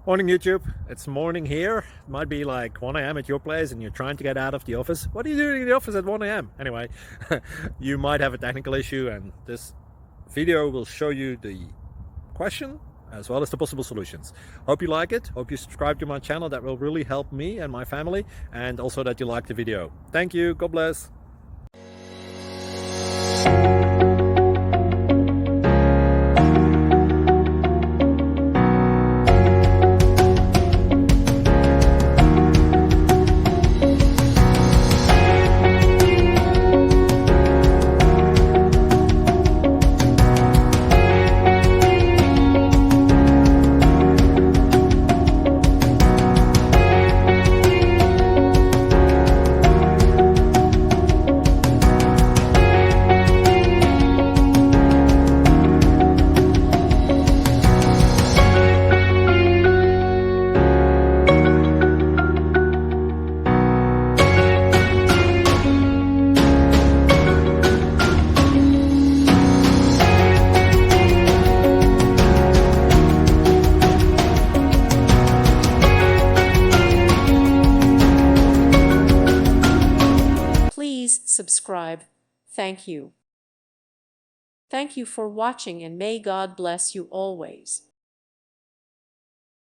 Morning YouTube, it's morning here. It might be like 1 a.m. at your place and you're trying to get out of the office. What are you doing in the office at 1 a.m.? Anyway, you might have a technical issue and this video will show you the question as well as the possible solutions. Hope you like it, hope you subscribe to my channel. That will really help me and my family, and also that you like the video. Thank you, God bless. Please subscribe. Thank you. Thank you for watching, and may God bless you always.